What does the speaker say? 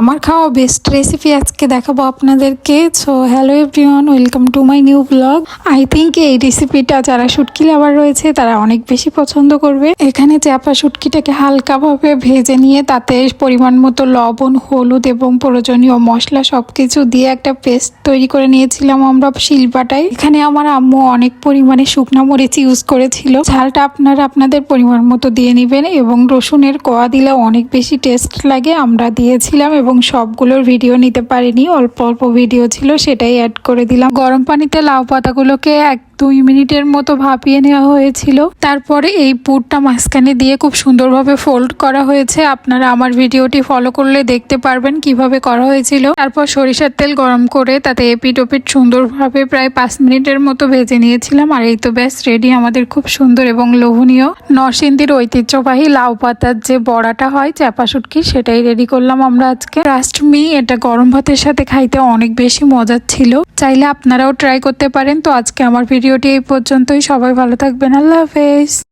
আমার খাওয়া best recipe আজকে দেখাবো আপনাদেরকে। So hello everyone, welcome to my new blog. I think এই রেসিপিটা যারা শুটকি লাভার রয়েছে তারা অনেক বেশি পছন্দ করবে। এখানে চাপা শুটকিটাকে হালকাভাবে ভেজে নিয়ে তাতে পরিমাণ মতো লবণ, হলুদ এবং প্রয়োজনীয় মশলা সবকিছু দিয়ে একটা পেস্ট তৈরি করে নিয়েছিলাম আমরা শিলপাটায়। এখানে আমার আম্মু অনেক পরিমাণে শুকনা মরিচ ইউজ করেছিল। ঝালটা আপনারা আপনাদের পরিমাণ মতো দিয়ে নেবেন এবং রসুনের কোয়া দিলে অনেক বেশি টেস্ট লাগে। আমরা দিয়েছিলাম এবং সবগুলোর ভিডিও নিতে পারিনি, অল্প অল্প ভিডিও ছিল, সেটাই অ্যাড করে দিলাম। গরম পানিতে লাউ পাতাগুলোকে 1-2 মিনিটের মতো ভাপিয়ে নেওয়া হয়েছিল। তারপরে এই পুরটা মাঝখানে দিয়ে খুব সুন্দরভাবে ফোল্ড করা হয়েছে। আপনারা আমার ভিডিওটি ফলো করলে দেখতে পারবেন কিভাবে করা হয়েছিল। তারপর সরিষার তেল গরম করে তাতে এপিট ওপিট সুন্দরভাবে প্রায় 5 মিনিটের মতো ভেজে নিয়েছিলাম। আর এই তো ব্যাস রেডি আমাদের খুব সুন্দর এবং লোভনীয় নরসিংদীর ঐতিহ্যবাহী লাউ পাতার যে বড়াটা হয় চাপা শুটকি, সেটাই রেডি করলাম আমরা আজকে। ট্রাস্ট মি, এটা গরম ভাতের সাথে খাইতে অনেক বেশি মজার ছিল। চাইলে আপনারাও ট্রাই করতে পারেন। তো আজকে আমার ভিডিওটি এই পর্যন্তই। সবাই ভালো থাকবেন। আল্লাহ হাফেজ।